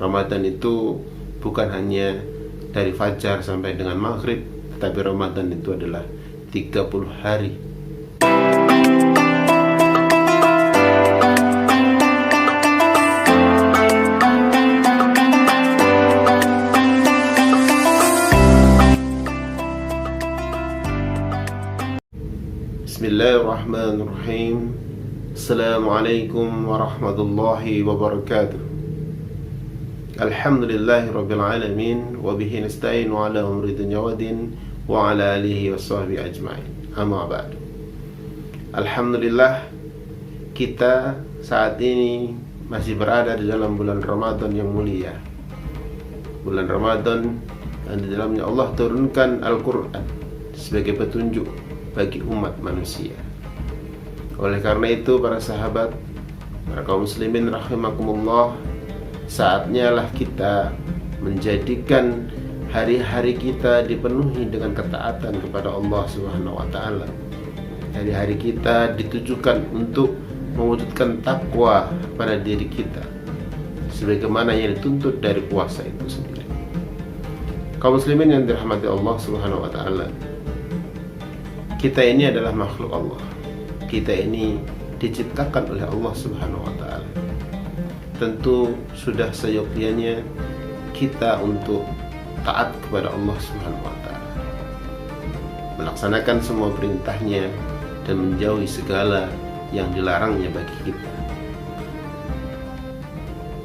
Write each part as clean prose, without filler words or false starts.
Ramadan itu bukan hanya dari fajar sampai dengan maghrib, tetapi Ramadan itu adalah 30 hari. Bismillahirrahmanirrahim. Assalamualaikum warahmatullahi wabarakatuh. Alhamdulillahi rabbil alamin, wa bihi nasta'inu ala umri dunya wa din, wa ala alihi wa sahbihi ajma'in. Amma ba'du. Alhamdulillah, kita saat ini masih berada di dalam bulan Ramadan yang mulia. Bulan Ramadan yang di dalamnya Allah turunkan Al-Quran sebagai petunjuk bagi umat manusia. Oleh karena itu, para sahabat, para kaum muslimin rahimakumullah, saatnya lah kita menjadikan hari-hari kita dipenuhi dengan ketaatan kepada Allah Subhanahu wa taala. Hari-hari kita ditujukan untuk mewujudkan takwa pada diri kita, sebagaimana yang dituntut dari puasa itu sendiri. Kaum muslimin yang dirahmati Allah Subhanahu wa taala, kita ini adalah makhluk Allah. Kita ini diciptakan oleh Allah Subhanahu wa taala. Tentu sudah seyogyanya kita untuk taat kepada Allah Subhanahu wa taala, melaksanakan semua perintahnya dan menjauhi segala yang dilarangnya bagi kita.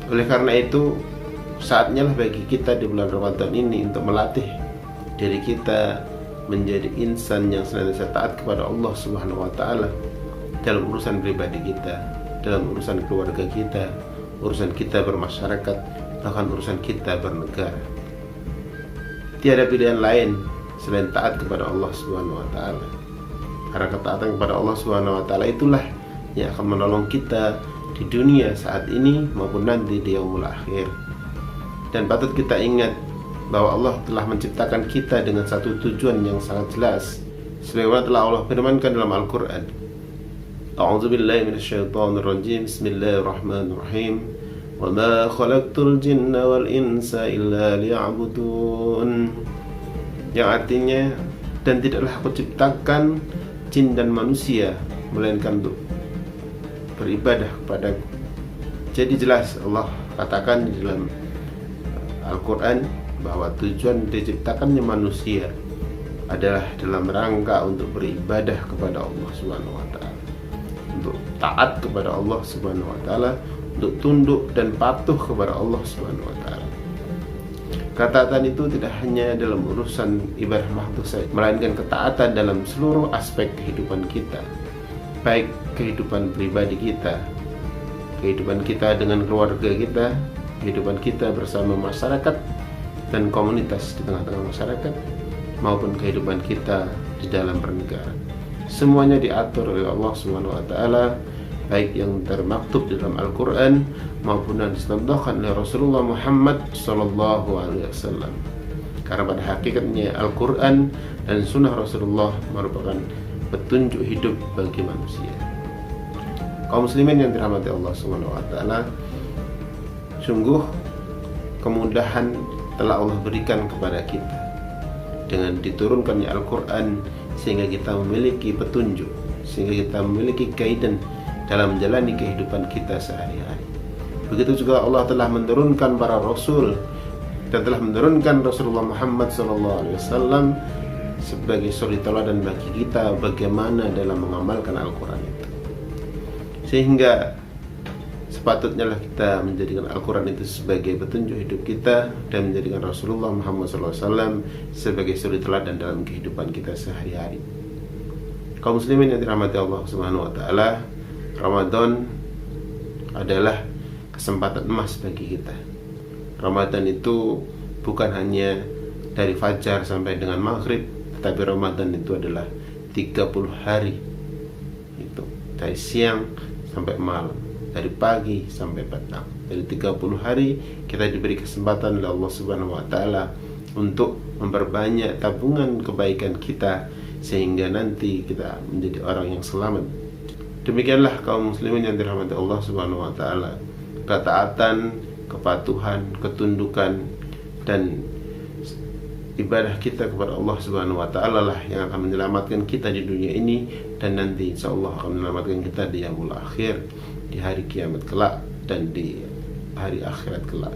Oleh karena itu, saatnya lah bagi kita di bulan Ramadan ini untuk melatih diri kita menjadi insan yang senantiasa taat kepada Allah Subhanahu wa taala dalam urusan pribadi kita, dalam urusan keluarga kita, urusan kita bermasyarakat, bahkan urusan kita bernegara. Tiada pilihan lain selain taat kepada Allah Subhanahu wa taala. Karena ketaatan kepada Allah Subhanahu wa taala itulah yang akan menolong kita di dunia saat ini maupun nanti di yaumul akhir. Dan patut kita ingat bahwa Allah telah menciptakan kita dengan satu tujuan yang sangat jelas, sebagaimana telah Allah firmankan dalam Al-Quran. A'udzubillahi minasyaitonirrajim. Bismillahirrahmanirrahim. Wa ma khalaqtul jinna wal insa illa liya'budun. Yang artinya, dan tidaklah aku ciptakan jin dan manusia melainkan untuk beribadah kepadaku. Jadi jelas Allah katakan di dalam Al-Quran bahwa tujuan diciptakannya manusia adalah dalam rangka untuk beribadah kepada Allah Subhanahu wa taala, untuk taat kepada Allah Subhanahu wa taala, untuk tunduk dan patuh kepada Allah Subhanahu wa taala. Ketaatan itu tidak hanya dalam urusan ibadah mahdoh saja, melainkan ketaatan dalam seluruh aspek kehidupan kita, baik kehidupan pribadi kita, kehidupan kita dengan keluarga kita, kehidupan kita bersama masyarakat dan komunitas di tengah-tengah masyarakat, maupun kehidupan kita di dalam bernegara. Semuanya diatur oleh Allah Subhanahu wa taala, baik yang termaktub di dalam Al-Quran maupun yang dicontohkan oleh Rasulullah Muhammad sallallahu alaihi wasallam. Karena pada hakikatnya Al-Quran dan sunnah Rasulullah merupakan petunjuk hidup bagi manusia. Kaum muslimin yang dirahmati Allah Subhanahu wa taala, sungguh kemudahan telah Allah berikan kepada kita dengan diturunkannya Al-Quran, sehingga kita memiliki petunjuk, sehingga kita memiliki guidance dalam menjalani kehidupan kita sehari-hari. Begitu juga Allah telah menurunkan para rasul dan telah menurunkan Rasulullah Muhammad SAW sebagai suri teladan bagi kita bagaimana dalam mengamalkan Al-Quran itu. Sehingga sepatutnya lah kita menjadikan Al-Quran itu sebagai petunjuk hidup kita dan menjadikan Rasulullah Muhammad SAW sebagai suri teladan dalam kehidupan kita sehari-hari. Kaum muslimin yang dirahmati Allah Subhanahu wa taala, Ramadan adalah kesempatan emas bagi kita. Ramadan itu bukan hanya dari fajar sampai dengan maghrib, tetapi Ramadan itu adalah 30 hari. Itu dari siang sampai malam, dari pagi sampai petang. Dari 30 hari kita diberi kesempatan oleh Allah Subhanahu wa taala untuk memperbanyak tabungan kebaikan kita, sehingga nanti kita menjadi orang yang selamat. Demikianlah kaum muslimin yang dirahmati Allah Subhanahu wa taala, ketaatan kepatuhan, ketundukan, dan ibadah kita kepada Allah Subhanahu wa taala lah yang akan menyelamatkan kita di dunia ini, dan nanti insyaallah akan menyelamatkan kita di yaumul akhir, di hari kiamat kelak dan di hari akhirat kelak.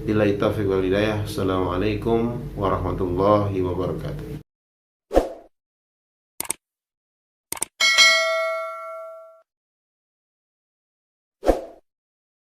Billahi taufiq wal hidayah. Assalamualaikum warahmatullahi wabarakatuh.